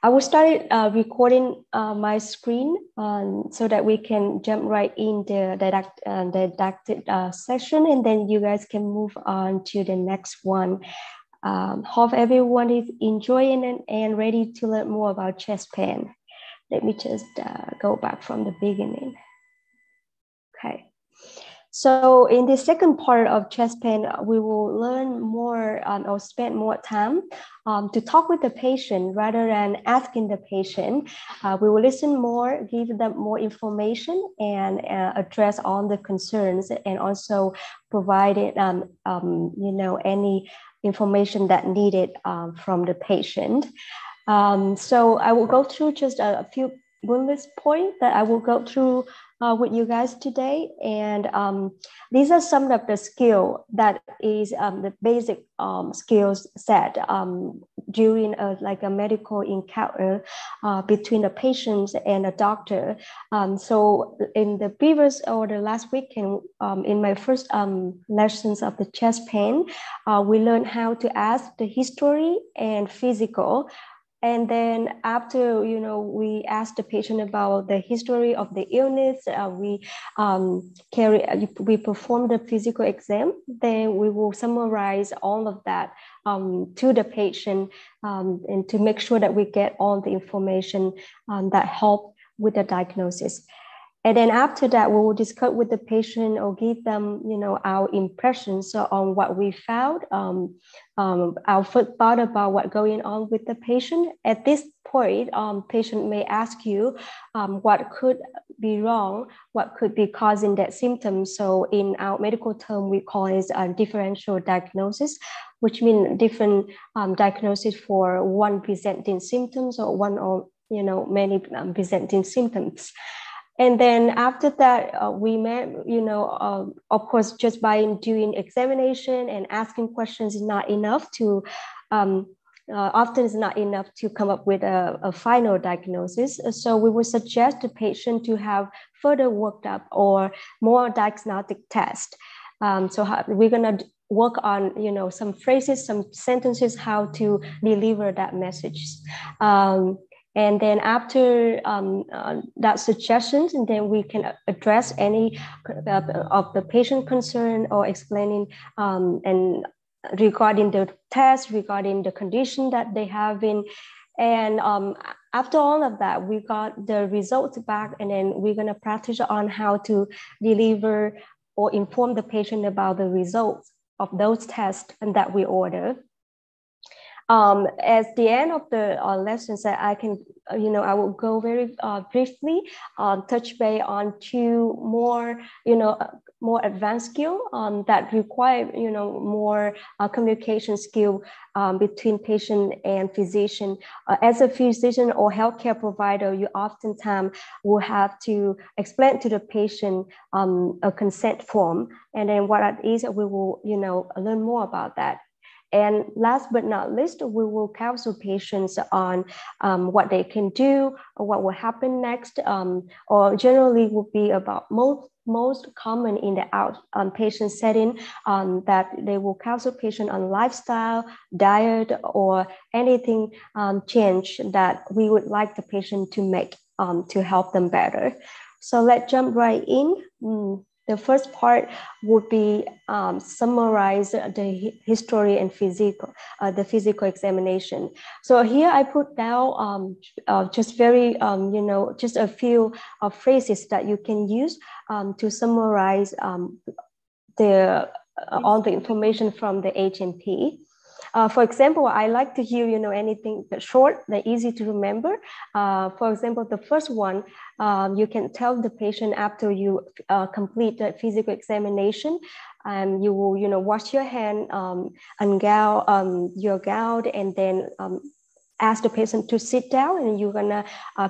I will start recording my screen so that we can jump right in the didactic session, and then you guys can move on to the next one. Hope everyone is enjoying and ready to learn more about chest pain. Let me just go back from the beginning. Okay. So in the second part of chest pain, we will learn more or spend more time to talk with the patient rather than asking the patient. We will listen more, give them more information, and address all the concerns, and also provide any information that needed from the patient. So I will go through just a few bullet points that I will go through with you guys today, and these are some of the skill that is the basic skills set during a medical encounter between a patient and a doctor. So in the previous or the last weekend, in my first lessons of the chest pain, we learned how to ask the history and physical. And then after, we ask the patient about the history of the illness, we perform the physical exam. Then we will summarize all of that to the patient and to make sure that we get all the information that help with the diagnosis. And then after that, we will discuss with the patient or give them, our impressions on what we found, our first thought about what's going on with the patient. At this point, patient may ask you what could be wrong, what could be causing that symptom. So in our medical term, we call it a differential diagnosis, which means different diagnosis for one presenting symptoms or one or many presenting symptoms. And then after that, we met, of course, just by doing examination and asking questions is not enough to, often is not enough to come up with a final diagnosis. So we would suggest the patient to have further worked up or more diagnostic tests. So we're gonna work on, some phrases, some sentences, how to deliver that message. And then after that suggestions, and then we can address any of the patient concern or explaining and regarding the test, regarding the condition that they have in. And after all of that, we got the results back, and then we're gonna practice on how to deliver or inform the patient about the results of those tests and that we order. At the end of the lessons, I can, I will go very briefly touch base on two more, more advanced skill that require, more communication skill between patient and physician. As a physician or healthcare provider, you oftentimes will have to explain to the patient a consent form, and then what that is, we will, learn more about that. And last but not least, we will counsel patients on what they can do or what will happen next, or generally will be about most common in the outpatient setting, that they will counsel patient on lifestyle, diet, or anything change that we would like the patient to make to help them better. So let's jump right in. The first part would be summarize the history and the physical examination. So here I put down just very, just a few phrases that you can use to summarize all the information from the H&P. For example, I like to hear, anything that's short, that easy to remember. For example, the first one, you can tell the patient after you complete the physical examination, you will, wash your hand, ungown your gown, and then ask the patient to sit down, and you're gonna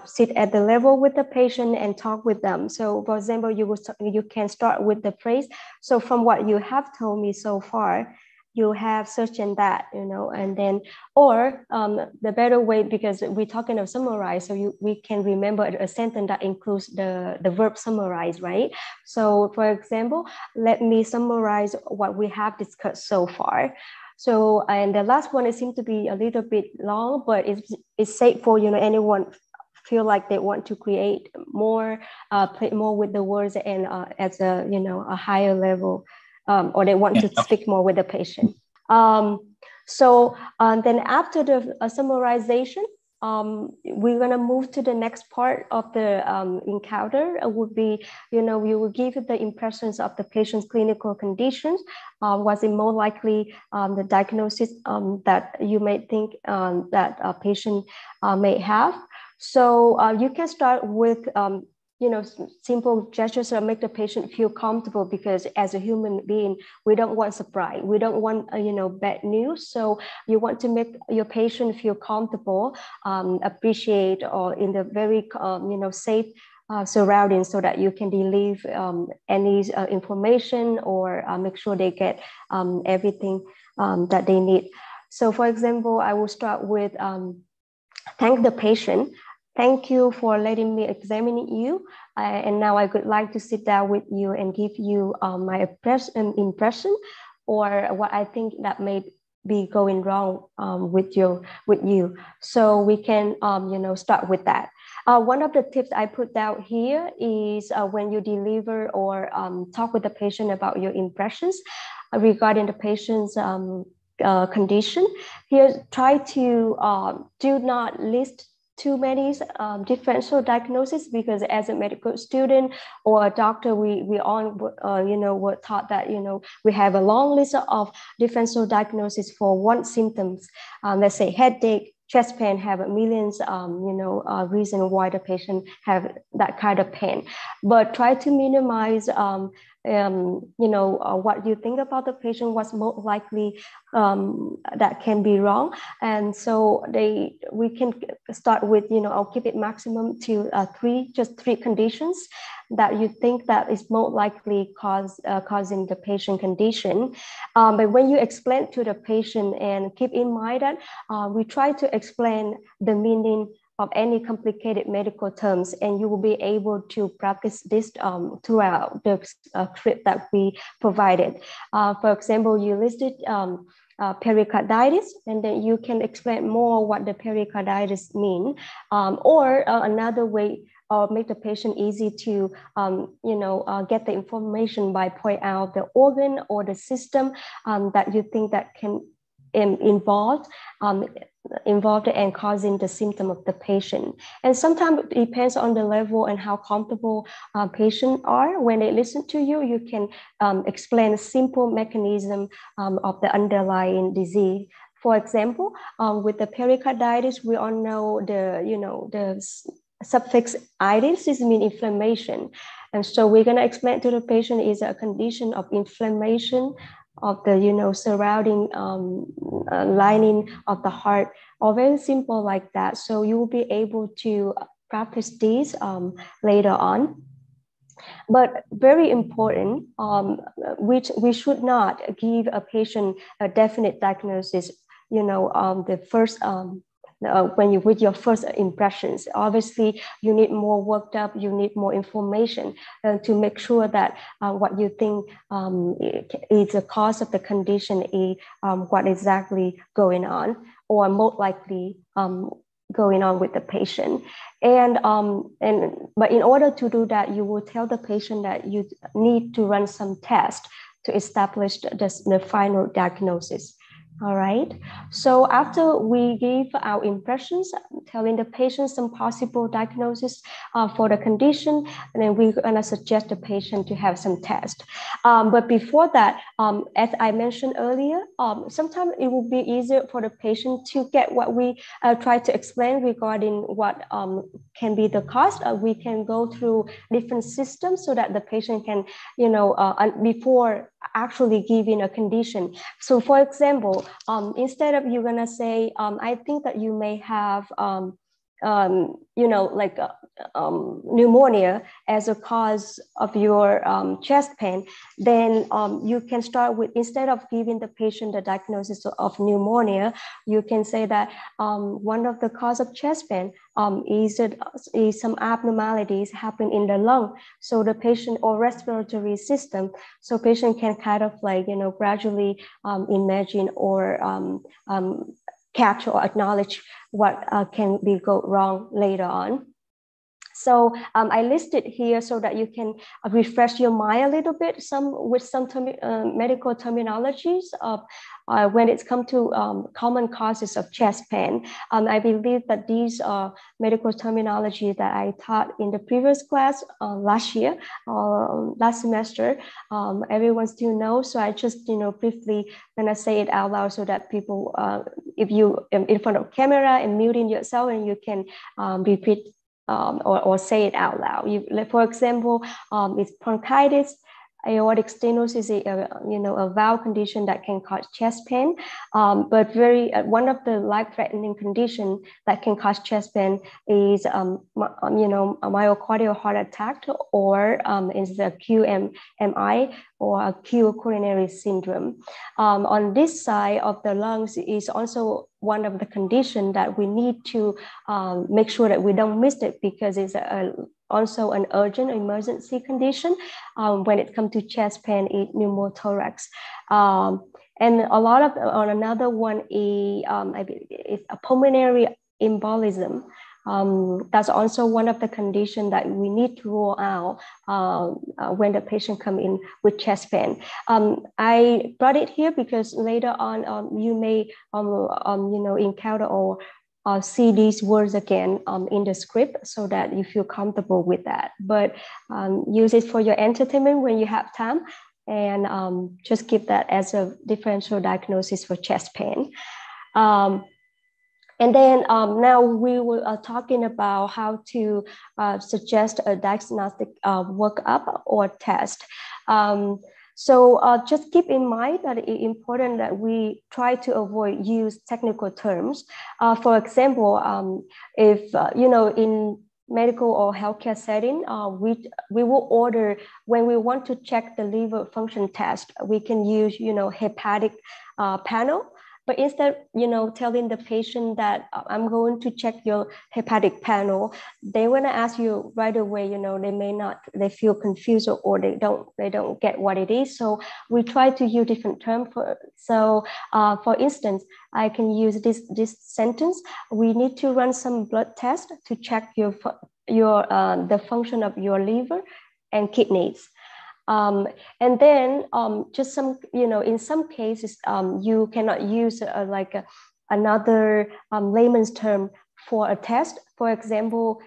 sit at the level with the patient and talk with them. So for example, you can start with the phrase, so from what you have told me so far, you have such and that, and then, or the better way, because we're talking of summarize, so we can remember a sentence that includes the verb summarize, right? So for example, let me summarize what we have discussed so far. So, and the last one, it seems to be a little bit long, but it's safe for, anyone feel like they want to create more, play more with the words and as a, a higher level, or they want to speak more with the patient. So then after the summarization, we're going to move to the next part of the encounter. Would be, we will give the impressions of the patient's clinical conditions. Was it more likely the diagnosis that you may think that a patient may have? So you can start with simple gestures that make the patient feel comfortable, because as a human being, we don't want surprise. We don't want, bad news. So you want to make your patient feel comfortable, appreciate, or in the very, safe surroundings, so that you can deliver any information or make sure they get everything that they need. So for example, I will start with thank the patient. Thank you for letting me examine you. And now I would like to sit down with you and give you my impression, or what I think that may be going wrong with you. So we can, start with that. One of the tips I put down here is when you deliver or talk with the patient about your impressions regarding the patient's condition. Here, try to do not list too many differential diagnoses, because as a medical student or a doctor, we all were taught that we have a long list of differential diagnoses for one symptoms. Let's say headache, chest pain, have millions reason why the patient have that kind of pain. But try to minimize what you think about the patient, what's most likely that can be wrong. And so we can start with, I'll keep it maximum to just three conditions that you think that is most likely causing the patient condition. But when you explain to the patient, and keep in mind that we try to explain the meaning of any complicated medical terms, and you will be able to practice this throughout the script that we provided. For example, you listed pericarditis, and then you can explain more what the pericarditis mean, or another way, make the patient easy to get the information by point out the organ or the system that you think that can involved and causing the symptom of the patient. And sometimes it depends on the level and how comfortable patients are. When they listen to you, you can explain a simple mechanism of the underlying disease. For example, with the pericarditis, we all know the suffix itis is mean inflammation. And so we're going to explain to the patient is a condition of inflammation of the surrounding lining of the heart, or very simple like that. So you will be able to practice these later on. But very important, which we should not give a patient a definite diagnosis, the first with your first impressions. Obviously, you need more worked up, you need more information to make sure that what you think is the cause of the condition is what exactly going on, or more likely going on with the patient. But in order to do that, you will tell the patient that you need to run some tests to establish the final diagnosis. All right. So after we give our impressions, telling the patient some possible diagnosis for the condition, and then we're going to suggest the patient to have some tests. But before that, as I mentioned earlier, sometimes it will be easier for the patient to get what we try to explain regarding what can be the cause. We can go through different systems so that the patient can, before actually giving a condition. So for example, instead of you're gonna say, I think that you may have you know, like pneumonia as a cause of your chest pain, then you can start with, instead of giving the patient the diagnosis of pneumonia, you can say that one of the cause of chest pain is some abnormalities happen in the lung, so the patient, or respiratory system, so patient can kind of like, you know, gradually imagine or catch or acknowledge what can be go wrong later on. So I listed here so that you can refresh your mind a little bit with some medical terminologies of when it's come to common causes of chest pain. I believe that these are medical terminology that I taught in the previous class last year, last semester. Everyone still knows, so I just, you know, briefly gonna say it out loud so that people, if you in front of camera and muting yourself, and you can repeat or say it out loud. For example, it's bronchitis. Aortic stenosis is a valve condition that can cause chest pain, but one of the life-threatening conditions that can cause chest pain is a myocardial heart attack, or is the QMI, or acute coronary syndrome. On this side of the lungs is also one of the conditions that we need to make sure that we don't miss it, because it's also an urgent emergency condition when it comes to chest pain, pneumothorax. And another one is a pulmonary embolism. That's also one of the conditions that we need to rule out when the patient come in with chest pain. I brought it here because later on you may encounter or see these words again in the script, so that you feel comfortable with that. But use it for your entertainment when you have time, and just keep that as a differential diagnosis for chest pain. And then now we were talking about how to suggest a diagnostic workup or test. So just keep in mind that it's important that we try to avoid use technical terms. For example, if in medical or healthcare setting, we will order, when we want to check the liver function test, we can use hepatic panel. But instead, telling the patient that I'm going to check your hepatic panel, they want to ask you right away. They feel confused, or they don't get what it is. So we try to use different terms. For instance, I can use this sentence: we need to run some blood tests to check the function of your liver and kidneys. And then just in some cases, you cannot use another layman's term for a test. For example,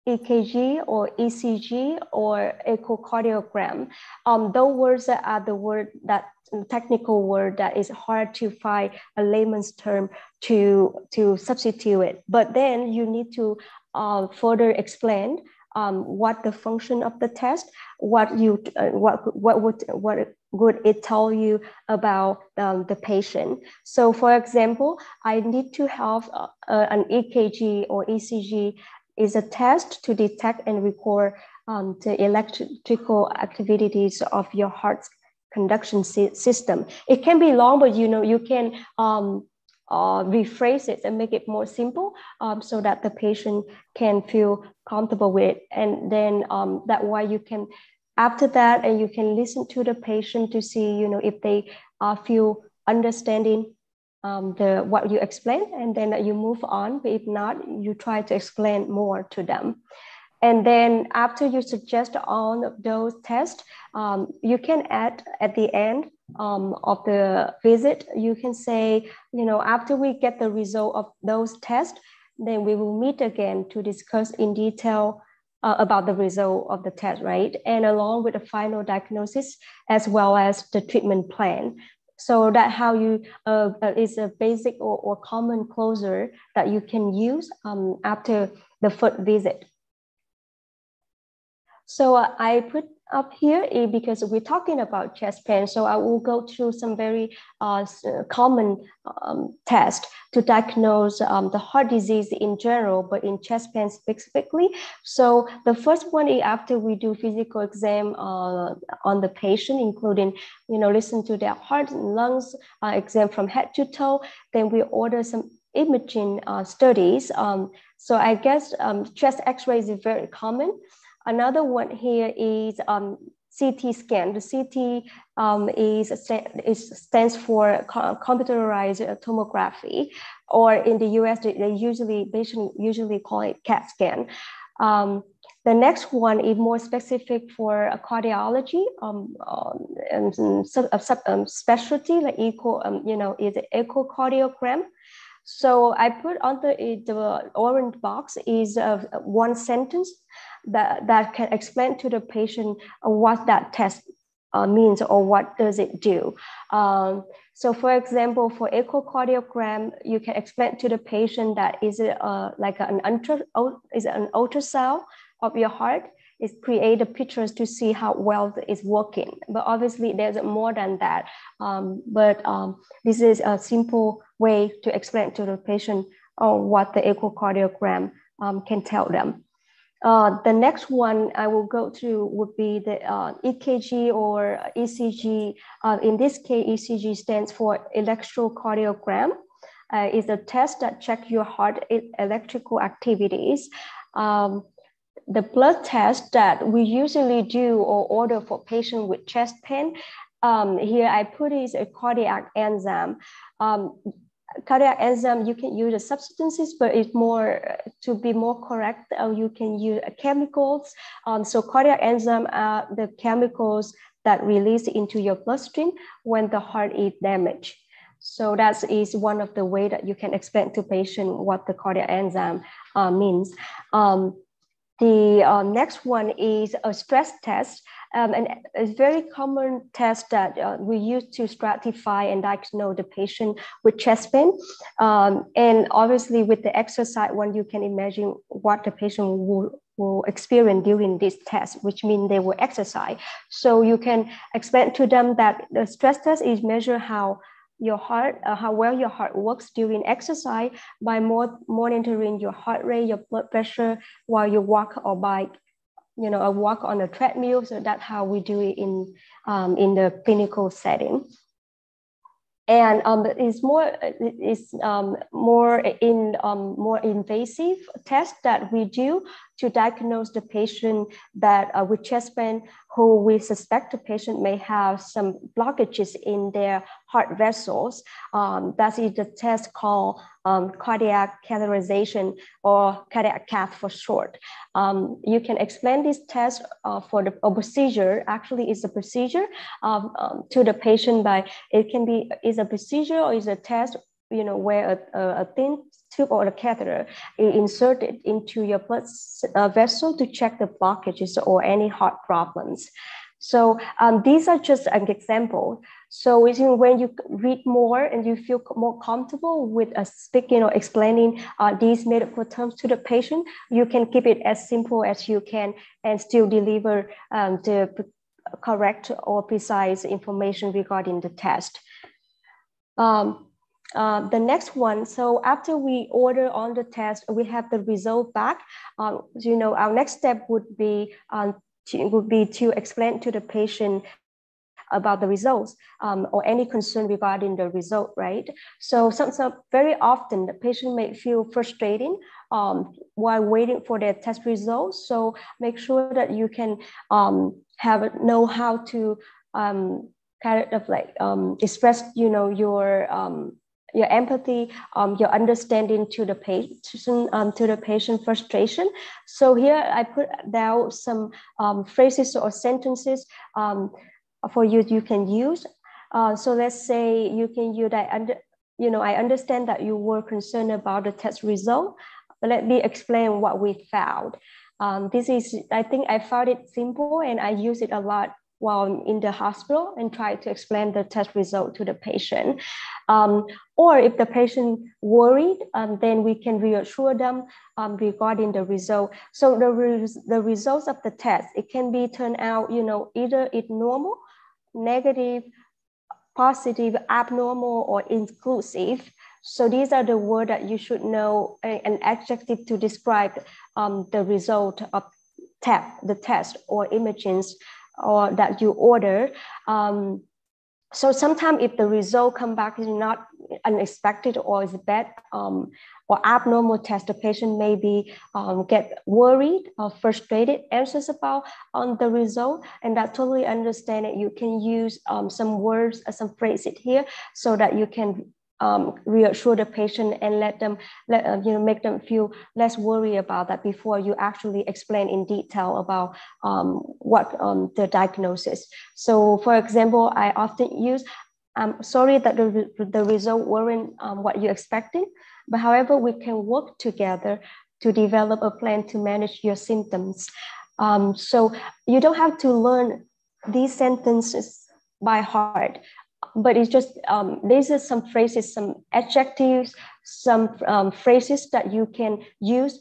EKG or ECG or echocardiogram. Those words are the technical word that is hard to find a layman's term to substitute it. But then you need to further explain what the function of the test, what would it tell you about the patient. So for example, I need to have an EKG or ECG is a test to detect and record the electrical activities of your heart's conduction system. It can be long, but you can rephrase it and make it more simple, so that the patient can feel comfortable with it. And then that way you can, after that, and you can listen to the patient to see if they feel understanding what you explain, and then you move on. But if not, you try to explain more to them. And then after you suggest all of those tests, you can add at the end of the visit, you can say, after we get the result of those tests, then we will meet again to discuss in detail about the result of the test, right? And along with the final diagnosis, as well as the treatment plan. So that how you is a basic or common closure that you can use after the first visit. So I put up here is because we're talking about chest pain. So I will go through some very common tests to diagnose the heart disease in general, but in chest pain specifically. So the first one is after we do physical exam on the patient, including, listen to their heart and lungs, exam from head to toe. Then we order some imaging studies. So I guess chest X-ray is very common. Another one here is CT scan. The CT stands for computerized tomography, or in the US, patient usually call it CAT scan. The next one is more specific for cardiology, and specialty like is echocardiogram. So I put under the orange box is one sentence that can explain to the patient what that test means or what does it do. So for example, for echocardiogram, you can explain to the patient that is it like an ultrasound of your heart. Is create the pictures to see how well it's working. But obviously there's more than that. This is a simple way to explain to the patient what the echocardiogram can tell them. The next one I will go through would be the EKG or ECG. In this case, ECG stands for electrocardiogram. It's a test that checks your heart electrical activities. The blood test that we usually do or order for patients with chest pain, here I put is a cardiac enzyme. Cardiac enzyme, you can use the substances, but it's more, to be more correct, you can use chemicals. So cardiac enzyme are the chemicals that release into your bloodstream when the heart is damaged. So that is one of the ways that you can explain to patient what the cardiac enzyme means. The next one is a stress test, and a very common test that we use to stratify and diagnose the patient with chest pain. And obviously with the exercise one, you can imagine what the patient will experience during this test, which means they will exercise. So you can explain to them that the stress test is measure how your heart, how well your heart works during exercise by monitoring your heart rate, your blood pressure while you walk or bike, a walk on a treadmill. So that's how we do it in the clinical setting. And it's more invasive test that we do to diagnose the patient that with chest pain, who we suspect the patient may have some blockages in their heart vessels. That is the test called cardiac catheterization, or cardiac cath for short. You can explain this test for the procedure. Actually, it's a procedure to the patient by, it can be is a procedure or is a test, where a thin tube or a catheter is inserted into your blood vessel to check the blockages or any heart problems. So these are just an example. So when you read more and you feel more comfortable with speaking or explaining these medical terms to the patient, you can keep it as simple as you can and still deliver the correct or precise information regarding the test. The next one, so after we order on the test, we have the result back. Our next step would be to explain to the patient about the results or any concern regarding the result, right? So very often the patient may feel frustrated while waiting for their test results. So make sure that you can know how to kind of like express, your empathy, your understanding to the patient frustration. So here I put down some phrases or sentences for you can use. So let's say you can use that. I understand that you were concerned about the test result, but let me explain what we found. I think I found it simple and I use it a lot while I'm in the hospital and try to explain the test result to the patient. Or if the patient worried, then we can reassure them regarding the result. So the results of the test, it can be turned out, either it's normal, negative, positive, abnormal, or inclusive. So these are the words that you should know, an adjective to describe the result of the test or images or that you order. So sometimes if the result come back is not unexpected or is bad or abnormal test, the patient maybe get worried or frustrated, anxious about the result, and that totally understand it. You can use some words, some phrases here so that you can reassure the patient and make them feel less worried about that before you actually explain in detail about what the diagnosis. So for example, I often use, I'm sorry that the result weren't what you expected, but however, we can work together to develop a plan to manage your symptoms. So you don't have to learn these sentences by heart, but it's just, these are some phrases, some adjectives, some phrases that you can use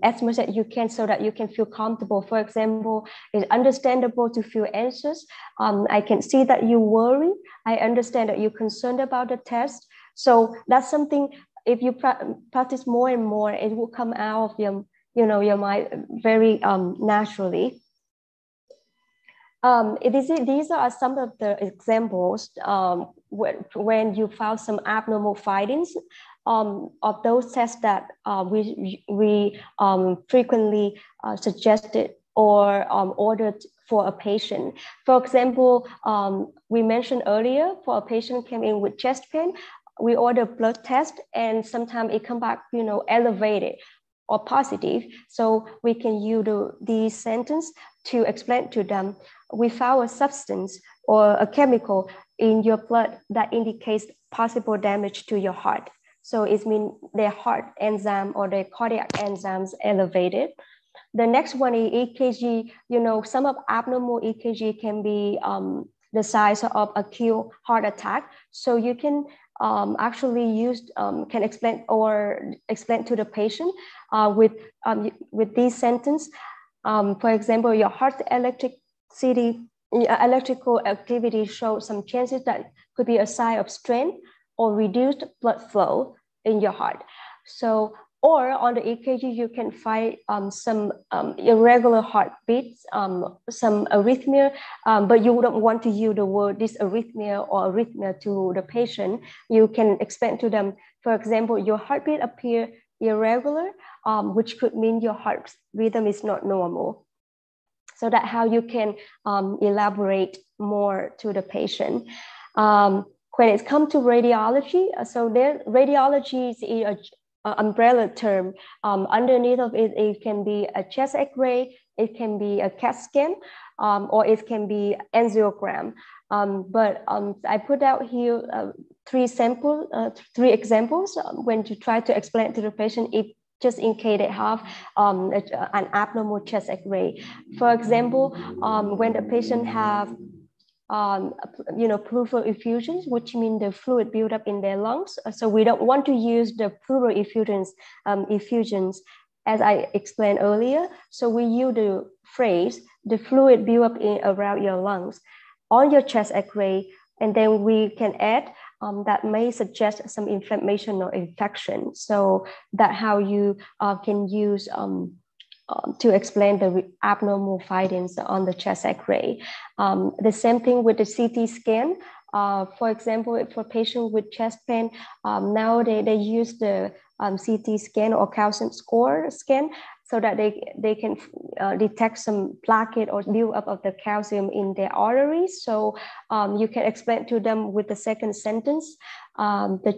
as much as you can so that you can feel comfortable. For example, it's understandable to feel anxious. I can see that you worry. I understand that you're concerned about the test. So that's something, if you practice more and more, it will come out of your mind very naturally. These are some of the examples when you found some abnormal findings of those tests that we frequently suggested or ordered for a patient. For example, we mentioned earlier, for a patient came in with chest pain, we order blood test and sometimes it come back, elevated or positive. So we can use the sentence to explain to them, we found a substance or a chemical in your blood that indicates possible damage to your heart. So it means their heart enzyme or their cardiac enzymes elevated. The next one is EKG. Some of abnormal EKG can be the size of acute heart attack. So you can actually use, can explain to the patient with this sentence. For example, your heart electrical activity shows some chances that could be a sign of strain or reduced blood flow in your heart. So, or on the EKG, you can find some irregular heartbeats, some arrhythmia, but you wouldn't want to use the word dysarrhythmia or arrhythmia to the patient. You can explain to them, for example, your heartbeat appear irregular, which could mean your heart rhythm is not normal. So that's how you can elaborate more to the patient. When it comes to radiology, so there, radiology is an umbrella term. Underneath of it, it can be a chest X-ray, it can be a CAT scan, or it can be angiogram. But I put out here three examples when you try to explain to the patient if just in case they have an abnormal chest X-ray. For example, when the patient have pleural effusions, which means the fluid build up in their lungs. So we don't want to use the pleural effusions as I explained earlier. So we use the phrase, the fluid build up around your lungs on your chest X-ray, and then we can add that may suggest some inflammation or infection. So that's how you can use to explain the abnormal findings on the chest X-ray. The same thing with the CT scan. For example, for patients with chest pain, nowadays they use the CT scan or calcium score scan so that they can detect some plaque or build up of the calcium in their arteries. So you can explain to them with the second sentence. The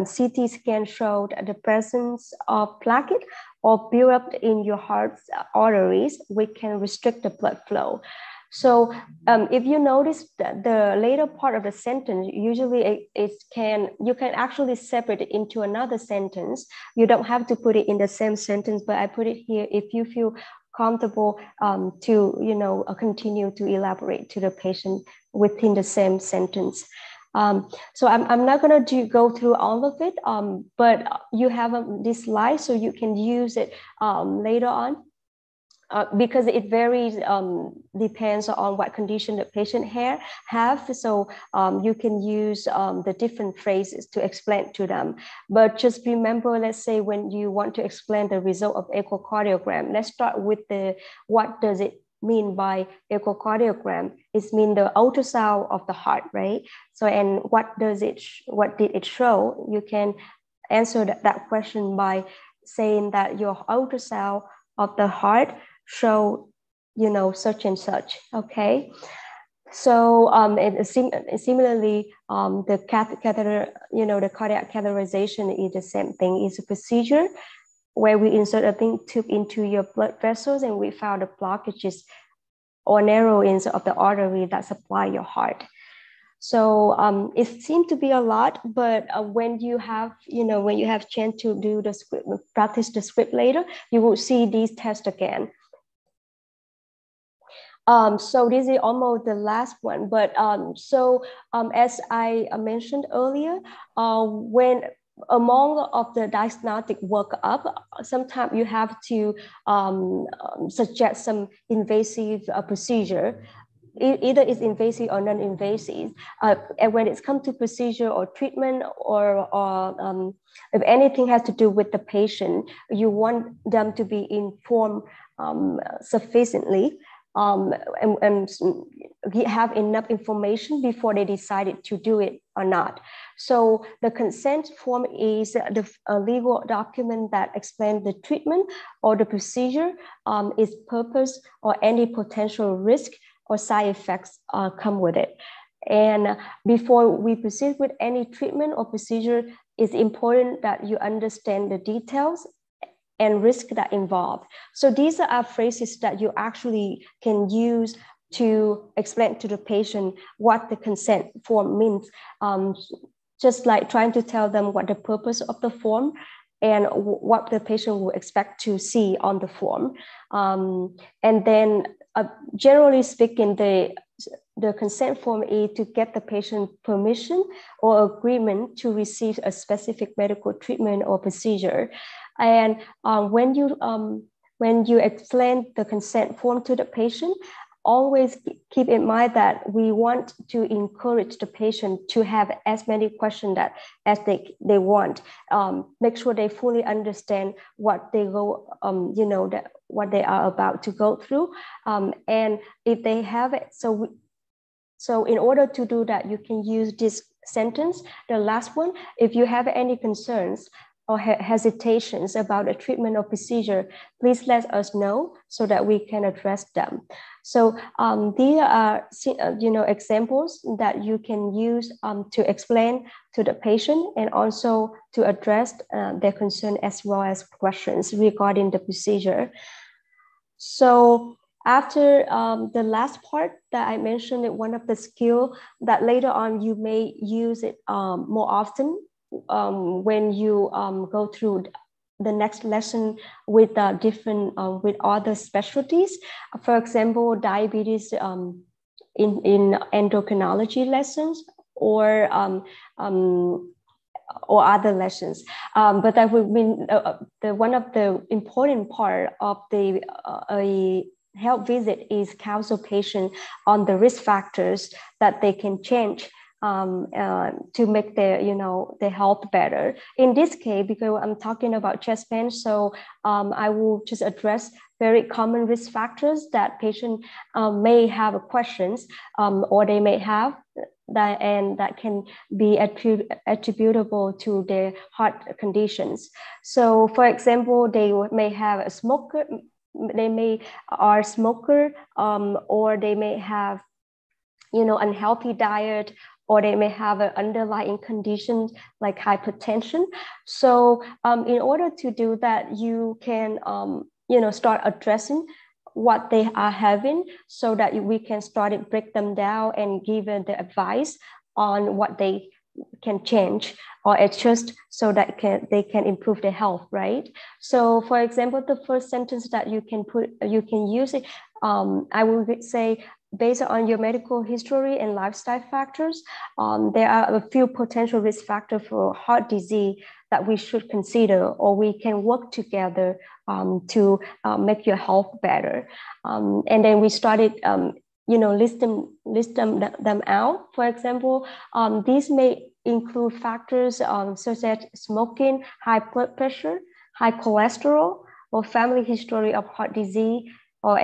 CT scan showed the presence of plaque or build up in your heart's arteries, which can restrict the blood flow. So if you notice that the later part of the sentence, usually you can actually separate it into another sentence. You don't have to put it in the same sentence, but I put it here if you feel comfortable to continue to elaborate to the patient within the same sentence. So I'm not going to go through all of it, but you have this slide so you can use it later on. Because it varies, depends on what condition the patient have. So you can use the different phrases to explain to them. But just remember, let's say when you want to explain the result of echocardiogram, let's start with what does it mean by echocardiogram? It means the ultrasound of the heart, right? So, and what did it show? You can answer that question by saying that your ultrasound of the heart show, such and such. Okay. So similarly, the catheter, the cardiac catheterization is the same thing. It's a procedure where we insert a tube into your blood vessels, and we found the blockages or narrowings of the artery that supply your heart. So it seemed to be a lot, but when you have chance to do the script, practice the script later, you will see these tests again. So this is almost the last one, but as I mentioned earlier, when among of the diagnostic workup, sometimes you have to suggest some invasive procedure. Either it's invasive or non-invasive. And when it's come to procedure or treatment, or if anything has to do with the patient, you want them to be informed sufficiently and have enough information before they decided to do it or not. So the consent form is a legal document that explains the treatment or the procedure, its purpose, or any potential risk or side effects come with it. And before we proceed with any treatment or procedure, it's important that you understand the details and risk that involved. So these are phrases that you actually can use to explain to the patient what the consent form means. Just like trying to tell them what the purpose of the form and what the patient will expect to see on the form. And then generally speaking, the consent form is to get the patient permission or agreement to receive a specific medical treatment or procedure. And when you explain the consent form to the patient, always keep in mind that we want to encourage the patient to have as many questions as they want. Make sure they fully understand what they go, what they are about to go through. And if they have it, so in order to do that, you can use this sentence, the last one. If you have any concerns or hesitations about a treatment or procedure, please let us know so that we can address them. So these are examples that you can use to explain to the patient and also to address their concern as well as questions regarding the procedure. So after the last part that I mentioned, one of the skills that later on you may use it more often when you go through the next lesson with different with other specialties. For example, diabetes in endocrinology lessons or other lessons. But that would mean one of the important part of the a health visit is counsel patient on the risk factors that they can change to make their health better. In this case, because I'm talking about chest pain, so I will just address very common risk factors that patient may have questions or they may have that can be attributable to their heart conditions. So for example, they may have a smoker, they may are smoker, or they may have unhealthy diet, or they may have an underlying condition like hypertension. So in order to do that, you can start addressing what they are having so that we can start to break them down and give them the advice on what they can change or adjust so that they can improve their health, right? So for example, the first sentence that you can use it, I will say, based on your medical history and lifestyle factors, there are a few potential risk factors for heart disease that we should consider, or we can work together to make your health better. And then we started, list them out. For example, these may include factors such as smoking, high blood pressure, high cholesterol, or family history of heart disease, or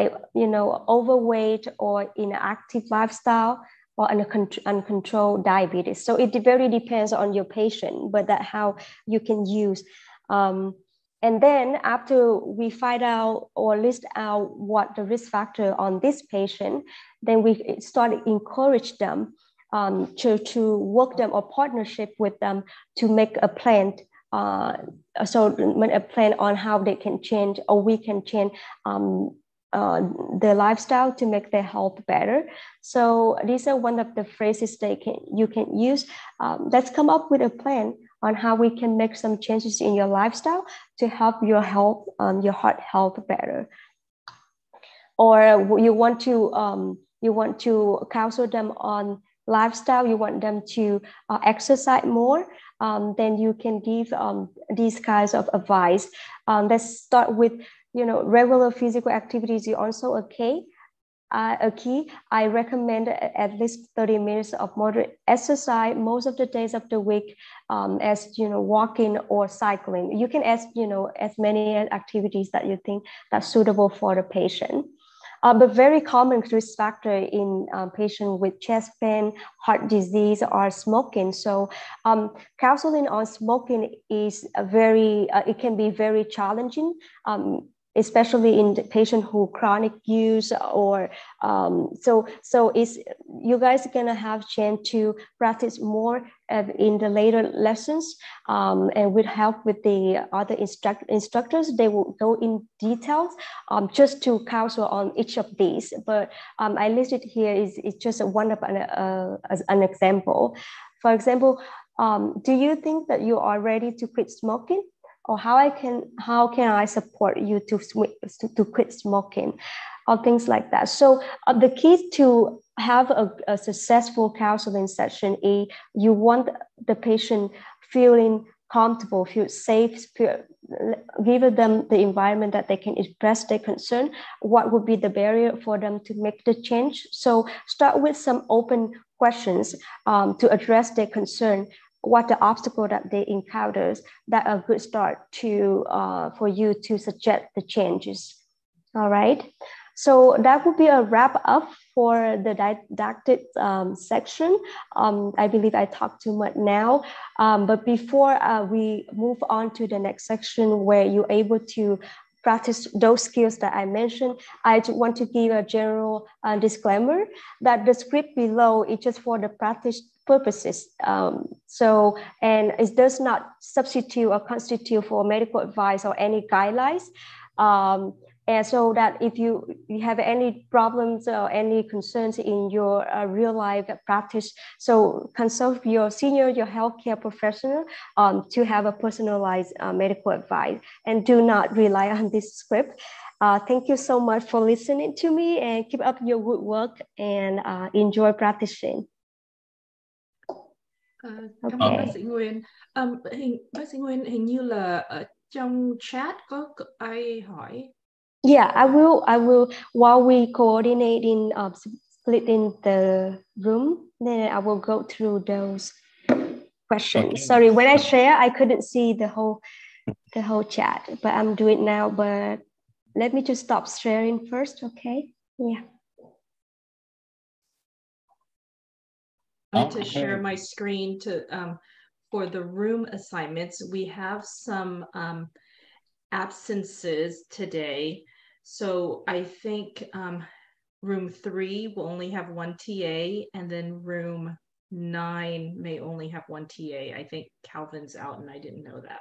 overweight or inactive lifestyle, or uncontrolled diabetes. So it very depends on your patient, but that's how you can use. And then after we find out or list out what the risk factor on this patient, then we start to encourage them to work them or partnership with them to make a plan. So a plan on how they can change, or we can change their lifestyle to make their health better. So these are one of the phrases you can use. Let's come up with a plan on how we can make some changes in your lifestyle to help your health, your heart health better. Or you want to counsel them on lifestyle, you want them to exercise more, then you can give these kinds of advice. Let's start with, regular physical activities is also a key. I recommend at least 30 minutes of moderate exercise most of the days of the week, as walking or cycling. You can ask as many activities that you think that's suitable for the patient. But very common risk factor in patients with chest pain, heart disease, or smoking. So counseling on smoking is it can be very challenging, especially in the patient who chronic use, or so is you guys gonna have chance to practice more in the later lessons, and with help with the other instructors. They will go in details just to counsel on each of these, but I listed here is just one of an example. For example, do you think that you are ready to quit smoking? Or how can I support you to quit smoking, or things like that. So the key to have a successful counseling session is you want the patient feeling comfortable, feel safe, give them the environment that they can express their concern. What would be the barrier for them to make the change? So start with some open questions to address their concern. What the obstacle that they encounter, that a good start to for you to suggest the changes. All right. So that would be a wrap up for the didactic section. I believe I talked too much now, but before we move on to the next section where you're able to practice those skills that I mentioned, I want to give a general disclaimer that the script below is just for the practice purposes. And it does not substitute or constitute for medical advice or any guidelines. And so that if you have any problems or any concerns in your real life practice, so consult your healthcare professional to have a personalized medical advice, and do not rely on this script. Thank you so much for listening to me, and keep up your good work, and enjoy practicing. Cảm ơn bác sĩ Nguyen. Bác sĩ Nguyen, hình như là ở trong chat có ai hỏi. Yeah, I will while we coordinating splitting the room, then I will go through those questions. Okay. Sorry, when I share, I couldn't see the whole chat, but I'm doing it now. But let me just stop sharing first, okay? Yeah. I need to share my screen to for the room assignments. We have some absences today. So I think room 3 will only have one TA, and then room 9 may only have one TA. I think Calvin's out and I didn't know that.